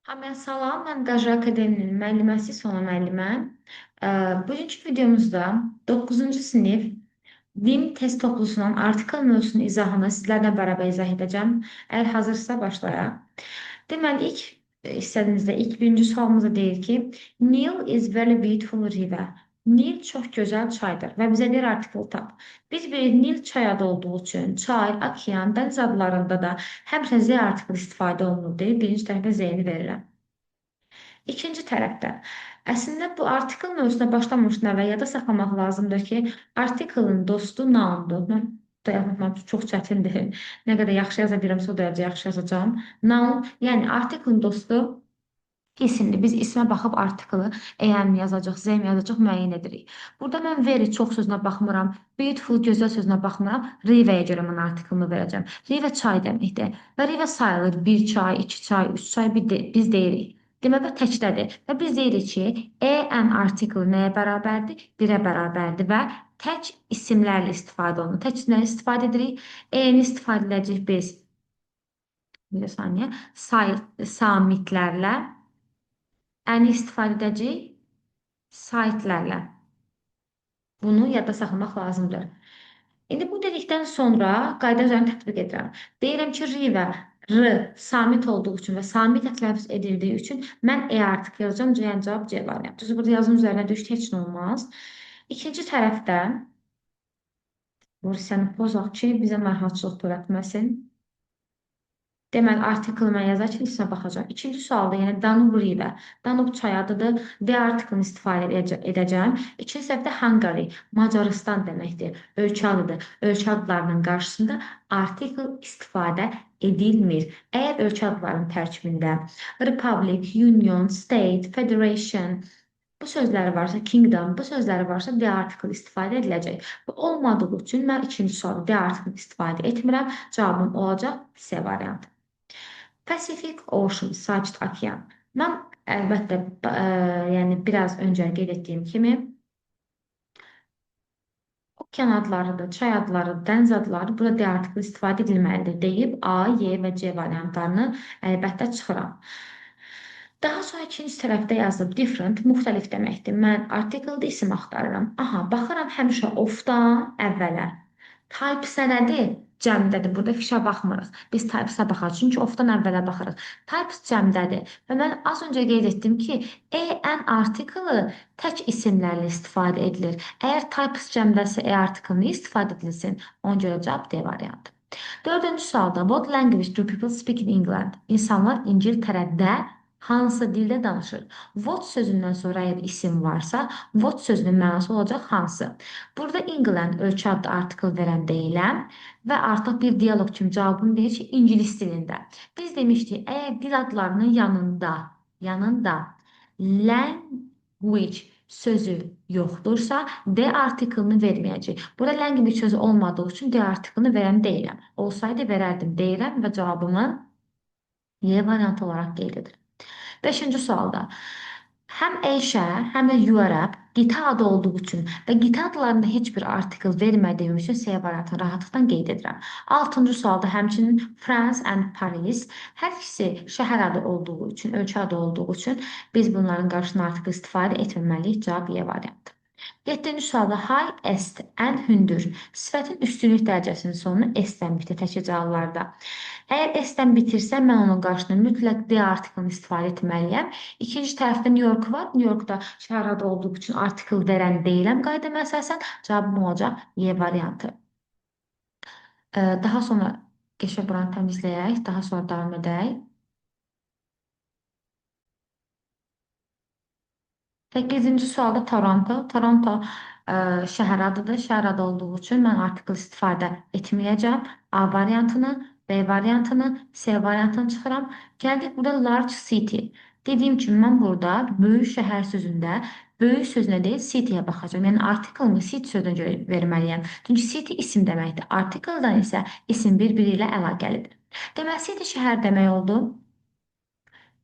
Hamıya salam, mən Qajar Akademinin müəlliməsi Sona müəllimə. Bugünkü videomuzda 9-cu sinif VIM test toplusunun artikel mövzusunun izahını sizlərlə bərabər izah edəcəm. Əgər hazırsa başlayaq. Deməli, hissəmizdə ilk birinci sualımızda deyir ki, Nil is very beautiful river. Nil çox gözəl çaydır və bizə bir artikel tap. Biz bilirik Nil çay adı olduğu üçün çay, okean, dəniz adlarında da həmişə Z artikel istifadə olunur deyil. Birinci tərəfə Z-ni verirəm. İkinci tərəfdə, əslində bu artikel mövzusuna başlamamışdan əvvəl yada saxlamaq lazımdır ki, artikelin dostu noundur. Mən dayanmam çox çətindir. Nə qədər yaxşı yaza bilirəmsə o dərəcə yaxşı yazacağam. Noun, yəni artikelin dostu isimdir. Biz ismə baxıb artikeli am yazacaq, zm yazacaq, müəyyən edirik. Burada mən very çox sözünə baxmıram, beautiful gözəl sözünə baxmıram, riverə görə mən artikelini verəcəm. River çay deməkdir və river sayılır bir çay, iki çay, üç çay biz deyirik. Deməli təkdədir və biz deyirik ki, am artikeli nəyə bərabərdir? Birə bərabərdir və tək isimlərlə istifadə olunur. Tək isimlərlə istifadə edirik. Ni istifadə edəcəyik biz bir saniyə samitlərlə. Əni istifadə edəcəyik saytlərlə. Bunu yadda saxlamaq lazımdır. İndi bu dedikdən sonra qayda üzərini tətbiq edirəm. Deyirəm ki, river, r samit olduğu üçün və samit tələffüz edildiyi üçün mən artıq yazacağım, yəni cavab C variantı. Düzdür, burada yazım üzərinə düşdü, heç nə olmaz. İkinci tərəfdə bu hissəni pozaq ki, bizə narahatçılıq törətməsin. Deməli, artikelini mən yazarkən ismə baxacağam. İkinci sualda yenə Danube River. Danube çay adıdır. D artikelini istifadə edəcəm. İkinci səhvdə Hungary, Macarıstan deməkdir. Ölkə adıdır. Ölkə adlarının qarşısında artikel istifadə edilmir. Əgər ölkə adlarının tərkibində Republic, Union, State, Federation bu sözləri varsa, Kingdom bu sözləri varsa D artikel istifadə ediləcək. Bu olmadığı üçün mən ikinci sualda D artikel istifadə etmirəm. Cavabım olacaq C variantı. Pacific Ocean, Sakit Okean. Mən əlbəttə, yəni biraz öncə qeyd etdiyim kimi, okean adlarıdır, çay adları, dəniz adları burada D artikli istifadə edilməlidir deyib A, Y və C variantlarını əlbəttə çıxıram. Daha sonra ikinci tərəfdə yazılıb different, müxtəlif deməkdir. Mən artikeldə isim axtarıram. Aha, baxıram həmişə of-dan əvvələ. Type nədir? Cəmdədir. Burada fişə baxmırıq. Biz types-a baxarıq. Çünki of-dan əvvələ baxırıq. Types cəmdədir. Və mən az öncə qeyd etdim ki, an artikeli tək isimlərlə istifadə edilir. Əgər types cəmdəsə artikelini istifadə edilsin, ona görə cavab D variantı. Dördüncü sualda, what language do people speak in England? İnsanlar İngiltərədə hansı dildə danışır? What sözündən sonra əgər isim varsa, what sözünün mənası olacaq hansı? Burada England ölkə adlı artikel verən deyiləm və artıq bir dialoq kimi cavabım deyir ki, ingilis dilində. Biz demişdik, əgər dil adlarının yanında language sözü yoxdursa, D artikelini verməyəcək. Burada language sözü olmadığı üçün D artikelini verən deyiləm. Olsaydı verərdim deyirəm və cavabımı Y variantı olaraq qeyd edir. Beşinci sualda həm Ayşə, həm də Yüərəb qita adı olduğu üçün və qita adlarında heç bir artikel vermədiyim üçün C variantını rahatlıqla qeyd edirəm. Altıncı sualda həmçinin France and Paris hər ikisi şəhər adı olduğu üçün, ölkə adı olduğu üçün biz bunların qarşısına artikel istifadə etməməliyik. Cavab Y variantı. 7-ci sualda highest, ən hündür sifətin üstünlük dərəcəsinin sonunu S-dən bitir təkrarlarda. Əgər S-dən bitirsə, mən onun qarşısına mütləq D artikelini istifadə etməliyəm. İkinci tərəfdə New York var. New Yorkda şəhər adı olduğu üçün artikel verən deyiləm qaydama əsasən. Cavabım olacaq Y variantı. Daha sonra geçək buranı təmizləyək. Daha sonra davam edək. 8-ci sualda Toronto. Toronto şəhər adıdır. Şəhər adı olduğu üçün mən artikel istifadə etməyəcəm. A variantını, B variantını, C variantını çıxıram. Gəldik burada large city. Dediyim kimi mən burada böyük şəhər sözündə böyük sözünə deyil, city-yə baxacağam. Yəni artikelimi city sözünə görə verməliyəm. Çünki city isim deməkdir. Artikeldan isə isim bir-biri ilə əlaqəlidir. Deməli, city şəhər demək oldu.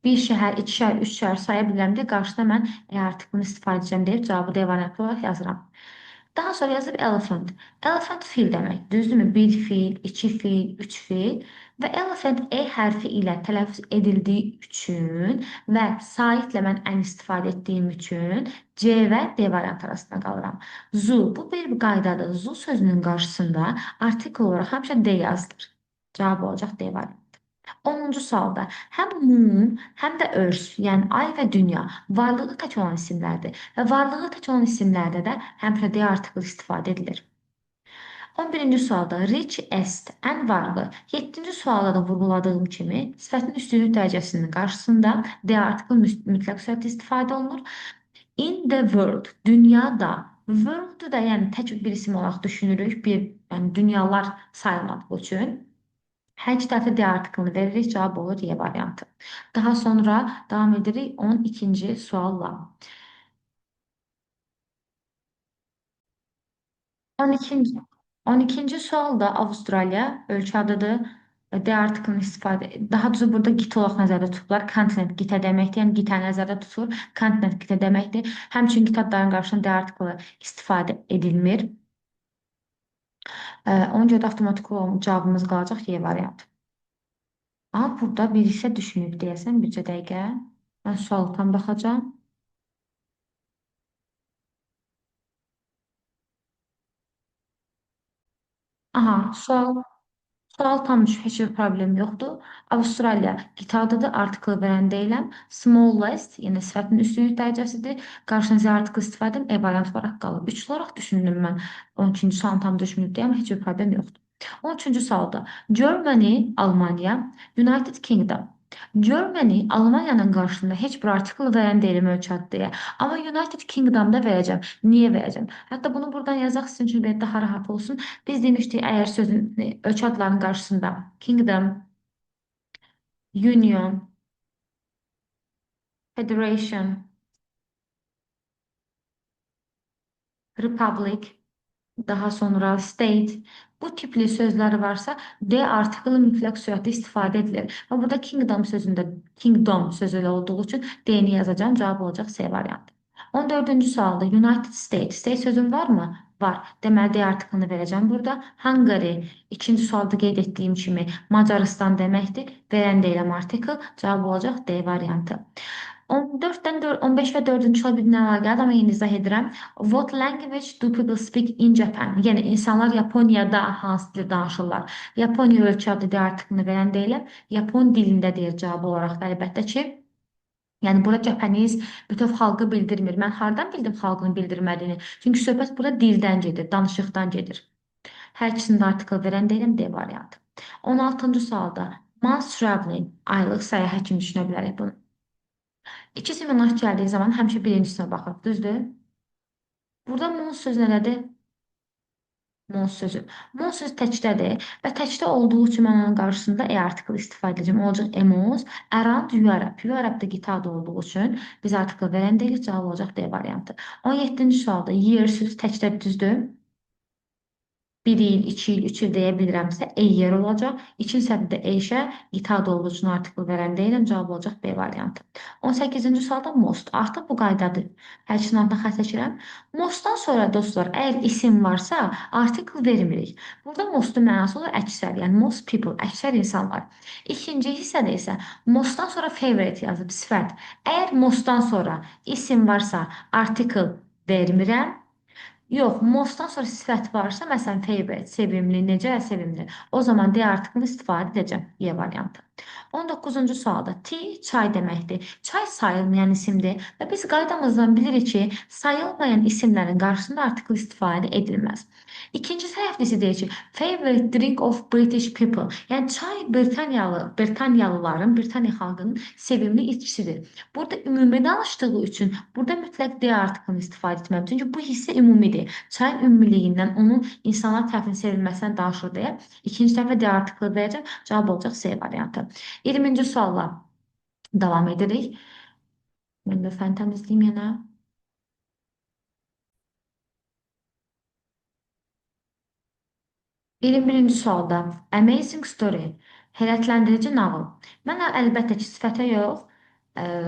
Bir şəhər, iki şəhər, üç şəhər saya bilərəm deyə qarşısına mən artikelini istifadə edəcəm deyib cavabı D variantı olaraq yazıram. Daha sonra yazıb elephant. Elephant fil demək. Düzdürmü? Bir fil, iki fil, üç fil və elephant E hərfi ilə tələffüz edildiyi üçün və saitlə mən ən istifadə etdiyim üçün C və D variantı arasında qalıram. Zoo. Bu bir qaydadır. Zoo sözünün qarşısında artikel olaraq həmişə D yazılır. Cavab olacaq D variantı. 10-cu sualda həm mum, həm də örs, yəni ay və dünya varlığı tək olan isimlərdir və varlığı tək olan isimlərdə də həmişə D artiklı istifadə edilir. 11-ci sualda rich est, ən varlı. 7-ci sualda da vurğuladığım kimi sifətin üstünlük dərəcəsinin qarşısında D artiklı mütləq sürətdə istifadə olunur. In the world, dünyada. World da yəni tək bir isim olaraq düşünürük, yəni dünyalar sayılmadığı üçün. Hər iki tərəfə D artiklını veririk, cavab olur Y variantı. Daha sonra davam edirik 12-ci sualla. 12-ci 12-ci sual da Avstraliya ölkə adıdır. D artiklını daha doğrusu burada qitə olaraq nəzərdə tutublar. Kontinent qitə deməkdir, yəni qitə nəzərdə tutulur. Kontinent qitə deməkdir. Həmçinin qitə adlarının qarşısında D artiklı istifadə edilmir. Ona görə də avtomatik olaraq cavabımız qalacaq Y variantı. Amma burada bir hissə düşünüb deyəsən bircə dəqiqə. Mən sualı tam baxacağam. Aha, sual tammış, heç bir problem yoxdur. Avstraliya qitə adıdır, artiklı verən deyiləm. Smallest, yəni sifətin üstünlük dərəcəsidir. Qarşına Z artiklı istifadə edim, E variant olaraq qalır. Üç olaraq düşündüm mən. 12-ci sualın tam düşünüb deyəm, heç bir problem yoxdur. 13-cü sualda Germany, Almanya, United Kingdom. Germany, Almaniyanın qarşısında heç bir artikl verən deyiləm ölkə adı deyə. Amma United Kingdom'da verəcəm. Niyə verəcəm? Hətta bunu buradan yazaq sizin üçün belə daha rahat olsun. Biz demişdik, əgər sözün ölkə adlarının qarşısında Kingdom, Union, Federation, Republic, daha sonra state, bu tipli sözlər varsa D artiklı mütləq surətdə istifadə edilir. Və burada kingdom sözündə kingdom sözü ilə olduğu üçün D-ni yazacağım. Cavab olacaq C variantı. 14-cü sualda United States. State sözün varmı? Var. Deməli D artiklını verəcəm burada. Hungary, ikinci sualda qeyd etdiyim kimi Macaristan deməkdir. Verən deyiləm artikl. Cavab olacaq D variantı. 14-dən 15 və 4-cü sual bir-birinə əlaqəlidir, amma yenə izah edirəm. What language do people speak in Japan? Yəni insanlar Yaponiyada hansı dil danışırlar? Yaponiya ölkə adı D artiklını verən deyiləm. Yapon dilində deyir cavab olaraq da əlbəttə ki. Yəni burada Japanese bütöv xalqı bildirmir. Mən hardan bildim xalqın bildirmədiyini? Çünki söhbət burada dildən gedir, danışıqdan gedir. Hər ikisində artikl verən deyiləm D variantı. 16-cı sualda month traveling, aylıq səyahət kimi düşünə bilərik bunu. İki simenaj gəldiyi zaman həmişə birincisinə baxırıq, düzdür? Burada mons sözü nədir? Mons sözü. Mons sözü təkdədir və təkdə olduğu üçün mən onun qarşısında E artiklı istifadə edəcəm. Olacaq emos, around Europe. Europe-da qita adı olduğu üçün biz artikl verən deyilik, cavab olacaq D variantı. 17-ci sualda year sözü təkdə düzdür. 1 il, 2 il, 3 il deyə bilirəmsə E yer olacaq. İkinci sətirdə eşə itaat olduğu üçün artikl verən deyiləm. Cavab olacaq B variantı. 18-ci sualda most. Artıq bu qaydadır. Hər ikisinin altına xətt çəkirəm. Mostdan sonra dostlar, əgər isim varsa artikl vermirik. Burada mostun mənası olur əksər, yəni most people, əksər insanlar. İkinci hissədə isə mostdan sonra favorite yazıb sifət. Əgər mostdan sonra isim varsa artikl vermirəm. Yox, mostdan sonra sifət varsa, məsələn, favorite, sevimli, necə sevimli, o zaman D artiklını istifadə edəcəm, Y variantı. 19-cu sualda tea çay deməkdir. Çay sayılmayan isimdir və biz qaydamızdan bilirik ki, sayılmayan isimlərin qarşısında artikl istifadə edilməz. İkinci səhvlisi deyir ki, favorite drink of British people. Yəni çay Britaniyalıların, Britaniya xalqının sevimli içkisidir. Burada ümumi danışdığı üçün burada mütləq D artiklını istifadə etməliyəm. Çünki bu hissə ümumidir. Çayın ümumiləyindən onun insanlar tərəfindən sevilməsindən danışır deyə ikinci dəfə D artiklı verəcəm. Cavab olacaq C variantı. 20-ci sualla davam edirik. Mən də fən təmizləyim yenə. 21-ci sualda Amazing Story, heyrətləndirici nağıl. Mən əlbəttə ki, sifətə yox,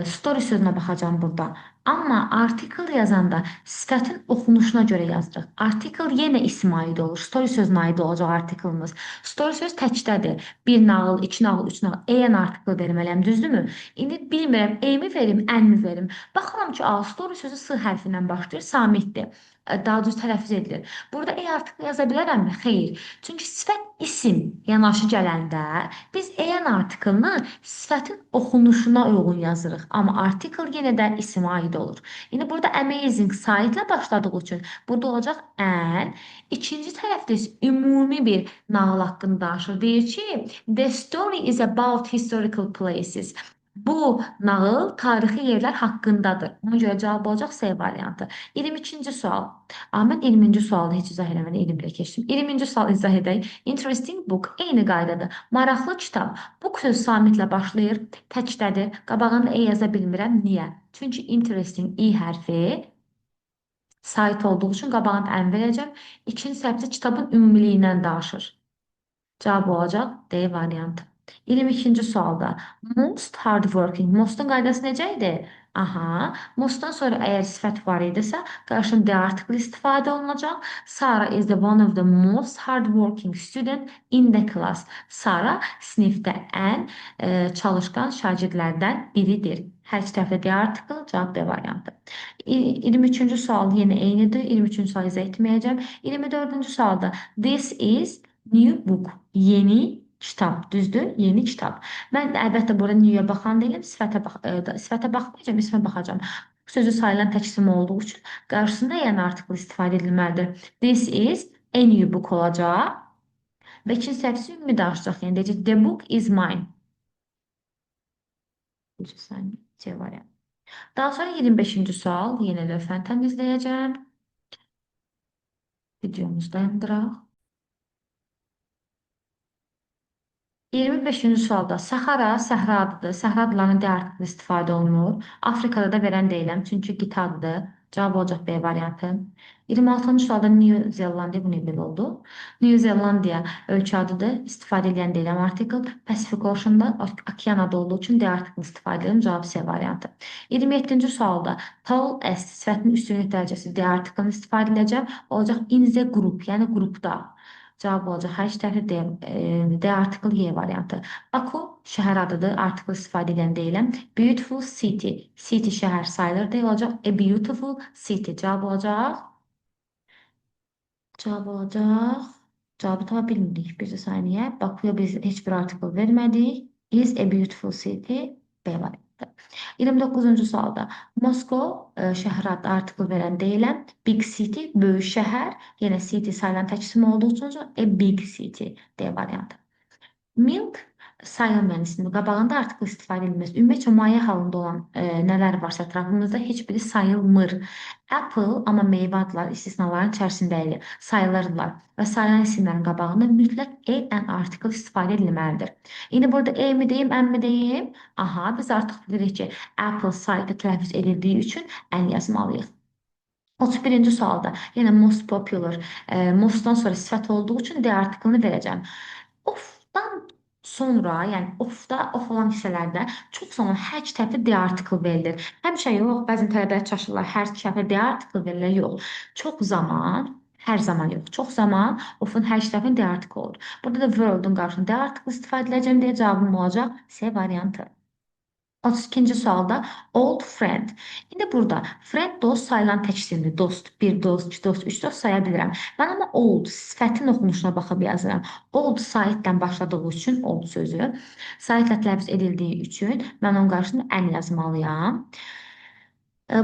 Story sözünə baxacağım burada. Amma article yazanda sifətin oxunuşuna görə yazırıq. Article yenə isim aid olur. Story sözünə aid olacaq article'ımız. Story söz təkdədir. Bir nağıl, iki nağıl, üç nağıl. En article verməliyəm, düzdürmü? İndi bilmirəm, e-mi verim, ən-mi verim? Baxıram ki, story sözü s hərfindən başlayır, samitdir. Daha düz tələffüz edilir. Burada e article yaza bilərəmmi? Xeyr. Çünki sifət isim yanaşı gələndə biz en artiklını sifətin oxunuşuna uyğun yazırıq. Amma article yenə də isimə aid olur. İndi burada amazing saytla başladığı üçün burada olacaq and. İkinci tərəfdə isə ümumi bir nağıl haqqında danışır. Deyir ki, the story is about historical places. Bu nağıl tarixi yerlər haqqındadır. Ona görə cavab olacaq C variantı. 22-ci sual. Mən 20-ci sualı heç izah eləmədən 20-də keçdim. 20-ci sual izah edək. Interesting book eyni qaydadır. Maraqlı kitab. Book söz samitlə başlayır, təkdədir. Qabağında e yaza bilmirəm. Niyə? Çünki interesting i hərfi sait olduğu üçün qabağında ən verəcəm. İkinci səhvdə kitabın ümumiliyindən danışır. Cavab olacaq D variantı. 22-ci sualda most hardworking. Mostun qaydası necə idi? Aha, mostdan sonra əgər sifət var idisə, qarşında D article istifadə olunacaq. Sarah is the one of the most hardworking student in the class. Sarah sinifdə ən çalışqan şagirdlərdən biridir. Hər iki tərəfdə D article, cavab D variantı. 23-cü sual yenə eynidir. 23-cü sual izah etməyəcəm. 24-cü sualda this is new book. Yeni kitap, düzdür? Yeni kitap. Mən əlbəttə burada new'ya baxan deyiləm, sifətə baxmayacağam, ismə baxacağım. Sözü sayılan tək isim olduğu üçün qarşısında yəni article istifadə edilməlidir. This is a new book olacaq. Və ikinci səhvisi ümumi danışacaq. Yəni deyəcək, the book is mine. C variantı. Daha sonra 25-ci sual. Yenə lövhəni təmizləyəcəm. Videomuzu dayandıraq. 25-ci sualda Sahara səhra adıdır. Səhra adlarının D artiqlı istifadə olunur. Afrikada da verən deyiləm, çünki qita adıdır. Cavab olacaq B variantı. 26-cı sualda New Zelandiya, bu nə belə oldu? New Zelandiya ölkə adıdır. İstifadə edən deyiləm artikel. Pacific Ocean'da okean adı olduğu üçün D artiqlı istifadə edirəm. Cavab C variantı. 27-ci sualda tall as sifətinin üstünlük dərəcəsi D artiklını istifadə edəcəm. Olacaq in the group, yəni qrupda. Cavab olacaq. Hər iki tərəfdə D article Y variantı. Baku şəhər adıdır. Article istifadə edən deyiləm. Beautiful city. City şəhər sayılır deyə olacaq. A beautiful city. Cavab olacaq. Cavab olacaq. Cavabı tapa bilmirik. Bir saniyə. Bakuya biz heç bir article vermədik. Is a beautiful city. B variantı. 29-cu sualda Moskov şəhər adlı artikel verən deyiləm. Big city, böyük şəhər. Yenə city sayılan tək isim olduğu üçün a big city D variantı. Milk sayılmayan qabağında artikel istifadə edilməz. Ümumiyyətlə maye halında olan nələr varsa ətrafımızda heç biri sayılmır. Apple, amma meyvə adları istisnaların içərisindəydi. Sayılırlar və sayılan isimlərin qabağında mütləq an artikel istifadə edilməlidir. İndi burada mi deyim, ən mi deyim? Aha, biz artıq bilirik ki, Apple saytda tələffüz edildiyi üçün ən yazmalıyıq. 31-ci sualda yenə most popular, mostdan sonra sifət olduğu üçün D artiklını verəcəm. Ofdan sonra, yəni of olan hissələrdə çox zaman hər iki tərəfdə D article verilir. Həmişə yox, bəzən tələbələr çaşırlar, hər iki tərəfdə D article verilir, yox. Çox zaman, hər zaman yox, çox zaman ofun hər iki tərəfində D article olur. Burada da world'un qarşısında D article istifadə edəcəm deyə cavabım olacaq C variantı. 32-ci sualda old friend. İndi burada friend dost sayılan tək isimdir. Dost, bir dost, iki dost, üç dost saya bilirəm. Mən amma old sifətin oxunuşuna baxıb yazıram. Old saitdən başladığı üçün old sözü. Saitlə tələffüz edildiyi üçün mən onun qarşısında ən yazmalıyam.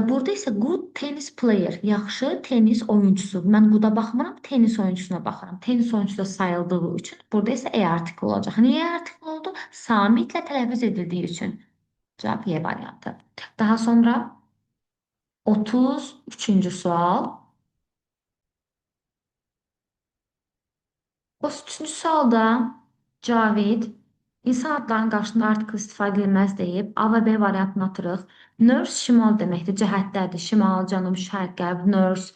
Burada isə good tennis player, yaxşı tenis oyuncusu. Mən quda baxmıram, tenis oyuncusuna baxıram. Tenis oyuncusu da sayıldığı üçün burada isə E artikli olacaq. Niyə artikli oldu? Samitlə tələffüz edildiyi üçün. Cavab Y variantı. Daha sonra 33-cü sual. 33-cü sualda Cavid insan adlarının qarşısında artikel istifadə edilməz deyib A və B variantını atırıq. Nurse şimal deməkdir, cəhətlərdir. Şimal, cənub, şərq, qərb, north,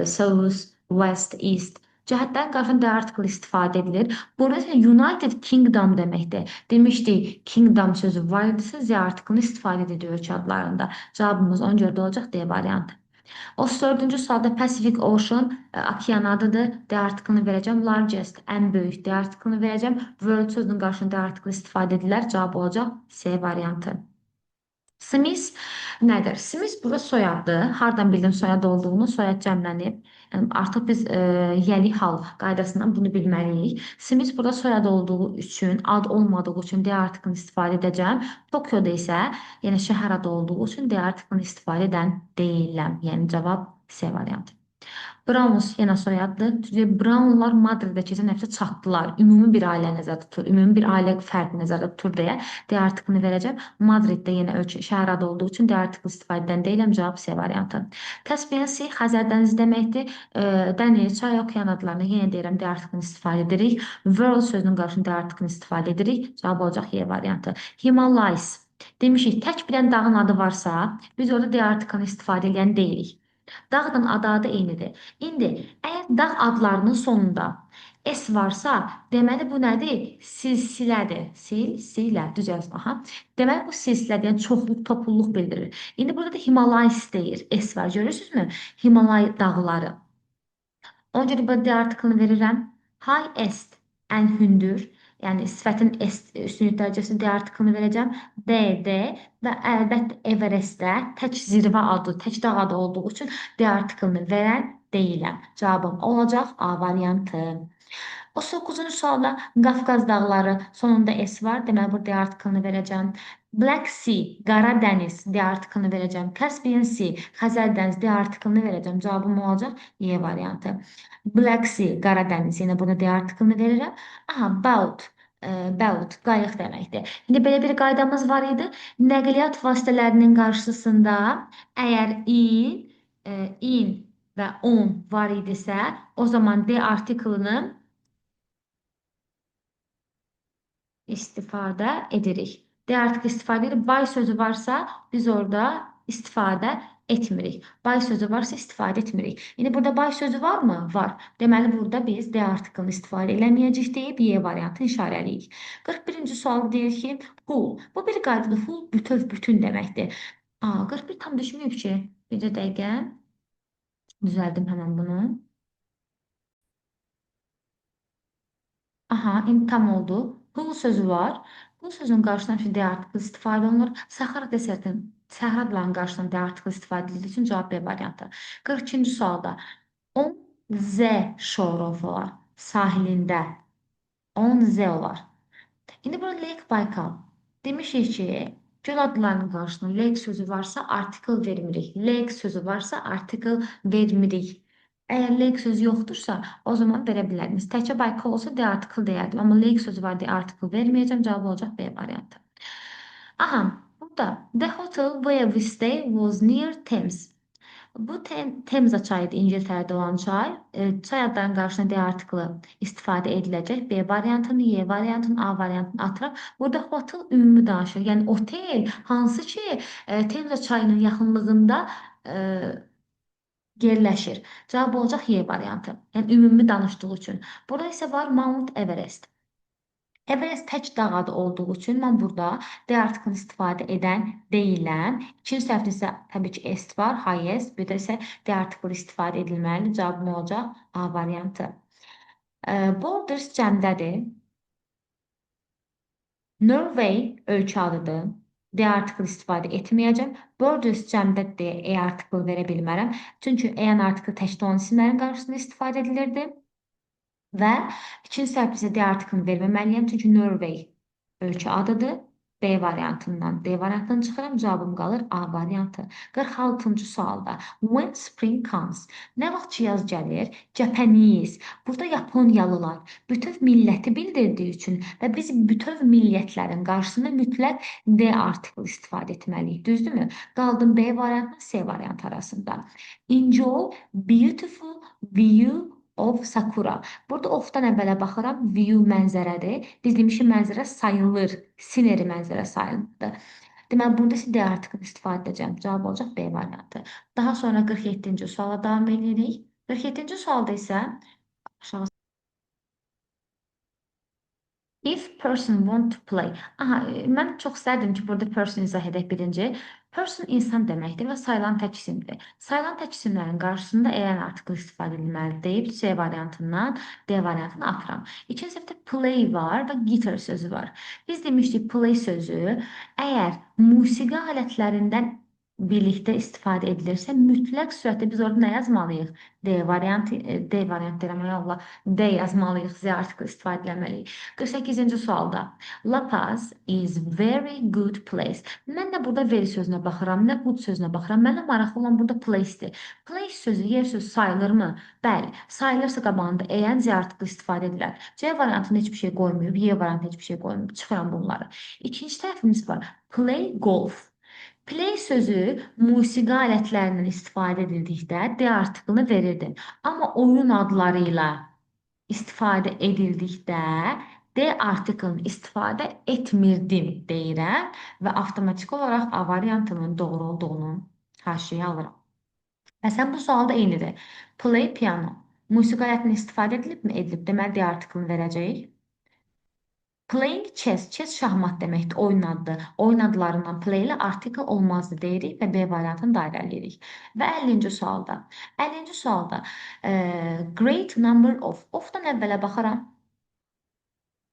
south, west, east. Cəhətlərin qarşısında D artiklı istifadə edilir. Burada isə United Kingdom deməkdir. Demişdik, Kingdom sözü var idisə, Z artiklını istifadə edilir ölkə adlarında. Cavabımız ona görə də olacaq D variantı. 34-cü sualda Pacific Ocean okean adıdır. D artiklını verəcəm. Largest, ən böyük D artiklını verəcəm. World sözünün qarşısında D artiklı istifadə edirlər. Cavab olacaq C variantı. Smith nədir? Smith burada soyaddır. Hardan bildim soyad olduğunu? Soyad cəmlənib. Yəni, artıq biz yəlik hal qaydasından bunu bilməliyik. Smith burada soyad olduğu üçün, ad olmadığı üçün D artiklını istifadə edəcəm. Tokyoda isə, yəni şəhər adı olduğu üçün D artiklını istifadə edən deyiləm. Yəni cavab C variantı. Browns yenə soyaddır. Brownlar Madriddə keçən həftə çatdılar. Ümumi bir ailə nəzərdə tutur. Ümumi bir ailə fərdi nəzərdə tutur deyə D artiklını verəcəm. Madriddə yenə ölkə şəhər adı olduğu üçün D artiklı istifadə edən deyiləm. Cavab C variantı. Caspian Sea Xəzər dənizi deməkdir. Dəniz, çay, okean adlarını yenə deyirəm D artiklını istifadə edirik. World sözünün qarşısında D artiklını istifadə edirik. Cavab olacaq Y variantı. Himalayas. Demişik, tək bir dənə dağın adı varsa, biz orada D artiklını istifadə edən deyilik. Dağın adı eynidir. İndi, əgər dağ adlarının sonunda S varsa, deməli bu nədir? Silsilədir. Silsilə, düzəlsin. Aha. Deməli bu silsilədir, yəni çoxluq, topulluq bildirir. İndi burada da Himalayas deyir. S var, görürsünüzmü? Himalay dağları. Ona görə burada D artiklını verirəm. Highest, ən hündür. Yəni sifətin üstünlük dərəcəsi D artiklını verəcəm. D və əlbəttə Everestdə tək zirvə adı, tək dağ adı olduğu üçün D artiklını verən deyiləm. Cavabım olacaq A variantı. 39-cu sualda Qafqaz dağları sonunda S var. Deməli burada D artiklını verəcəm. Black Sea, Qara dəniz D artiklını verəcəm. Caspian Sea, Xəzər dənizi D artiklını verəcəm. Cavabım olacaq Y variantı. Black Sea, Qara dəniz, yenə burada D artiklını verirəm. Aha, boat, qayıq deməkdir. İndi belə bir qaydamız var idi. Nəqliyyat vasitələrinin qarşısında əgər in və on var idisə, o zaman D artiklını istifadə edirik. D artıq istifadə edirik. By sözü varsa biz orada istifadə etmirik. By sözü varsa istifadə etmirik. İndi burada by sözü varmı? Var. Deməli burada biz D artiklını istifadə eləməyəcəyik deyib Y variantını işarələyik. 41-ci sual deyir ki, whole. Bu bir qaydadır. Whole bütöv, bütün deməkdir. 41 tam düşməyib ki. Bir dəqiqə. Düzəldim həmən bunu. Aha, indi tam oldu. Who sözü var. Bu sözün qarşısına D artiklı istifadə olunur. Sahara desertin, səhra adlarının qarşısına D artiklı istifadə edildiyi üçün cavab B variantı. 42-ci sualda 10 Z shore olar. Sahilində 10 Z olar. İndi burada Lake Baykal. Demişik ki, göl adlarının qarşısına lake sözü varsa artikel vermirik. Lake sözü varsa artikel vermirik. Əgər lake sözü yoxdursa, o zaman verə bilərdiniz. Təkcə Baykal olsa D artikel deyərdim. Amma lake sözü var deyə artikel verməyəcəm. Cavab olacaq B variantı. Aha, burada the hotel where we stay was near Thames. Bu Temza çayıdır, İngiltərədə olan çay. Çay adlarının qarşısına D artiklı istifadə ediləcək. B variantını, Y variantını, A variantını atıraq. Burada hotel ümumi danışır. Yəni otel hansı ki Temza çayının yaxınlığında yerləşir. Cavab olacaq Y variantı. Yəni ümumi danışdığı üçün. Burada isə var Mount Everest. Everest tək dağ adı olduğu üçün mən burada D artiklını istifadə edən deyiləm. İkinci səhvdə isə təbii ki est var, highest. Bir də isə D artiklı istifadə edilməlidir. Cavabım olacaq A variantı. Borders cəmdədir. Norway ölkə adıdır. D artiklı istifadə etməyəcəm. Borders cəmdədir deyə E artiklı verə bilmərəm. Çünki E artiklı təkdə olan isimlərin qarşısında istifadə edilirdi. Və ikinci səhv isə D artiklını verməməliyəm, çünki Norway ölkə adıdır. B variantından D variantından çıxıram, cavabım qalır A variantı. 46-cı sualda when spring comes, nə vaxt ki yaz gəlir? Japanese, burada Yaponiyalılar bütöv milləti bildirdiyi üçün və biz bütöv millətlərin qarşısında mütləq D artiklı istifadə etməliyik, düzdürmü? Qaldım B variantı, C variantı arasında. Enjoy beautiful view of Sakura. Burada ofdan əvvələ baxıram, view mənzərədir. Biz demişik mənzərə sayılır, sineri mənzərə sayılır. Deməli, burada isə D artiklını istifadə edəcəm. Cavab olacaq B variantı. Daha sonra 47-ci suala davam edirik. 47-ci sualda isə Aşağı. If person want to play. Aha, mən çox istərdim ki, burada person izah edək birinci. Person insan deməkdir və sayılan tək isimdir. Sayılan tək isimlərin qarşısında eğer artikel istifadə edilməlidir deyib C variantından D variantını atıram. İkinci səhvdə play var və guitar sözü var. Biz demişdik play sözü əgər musiqi alətlərindən birlikdə istifadə edilirsə, mütləq surətdə biz orada nə yazmalıyıq? D variantı deyirəm, ay Allah, D yazmalıyıq, Z artikel istifadə etməliyik. 48-ci sualda. La Paz is very good place. Mən də burada very sözünə baxıram, nə good sözünə baxıram. Mənə maraqlı olan burada place-dir. Place sözü, yer sözü sayılırmı? Bəli, sayılırsa qabağında en Z artikel istifadə edilər. C variantında heç bir şey qoymayıb, Y variantında heç bir şey qoymayıb. Çıxıram bunları. İkinci tərəfimiz var. Play golf. Play sözü musiqi alətlərindən istifadə edildikdə D artiklını verirdin. Amma oyun adlarıyla istifadə edildikdə D artiklını istifadə etmirdim deyirəm və avtomatik olaraq A variantının doğru olduğunu karşıya alıram. Məsələn, bu sualda eynidir. Play piano. Musiqi alətini istifadə edilibmi? Edilib. Deməli, D artiklını verəcəyik. Playing chess, chess şahmat deməkdir, oyun adıdır. Oyun adlarından play ilə artikel olmazdı deyirik və B variantını dairə eləyirik. Və 50-ci sualda. 50-ci sualda great number of-dan əvvələ baxaram.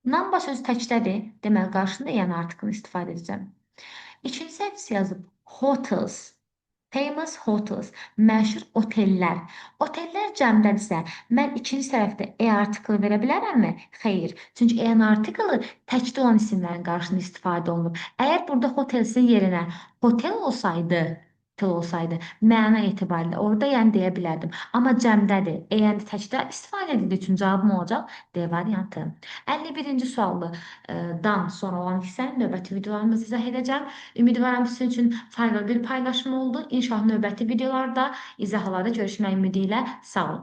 Number sözü təkdədir, deməli qarşısında yəni artikelini istifadə edəcəm. İkinci səhvisi yazıb hotels. Famous hotels, məşhur otellər. Otellər cəmdədirsə, mən ikinci tərəfdə artikel verə bilərəmmi? Xeyr. Çünki artikeli təkdə olan isimlərin qarşısında istifadə olunur. Əgər burada hotelsin yerinə hotel olsaydı, məna etibarilə orada yəni deyə bilərdim. Amma cəmdədir. Yəni təkdə istifadə edildiyi üçün cavabım olacaq D variantı. 51-ci sualı dan sonra olan hissəni növbəti videolarımızda izah edəcəm. Ümidvaram sizin üçün faydalı bir paylaşım oldu. İnşallah növbəti videolarda, izahlarda görüşmək ümidi ilə sağ olun.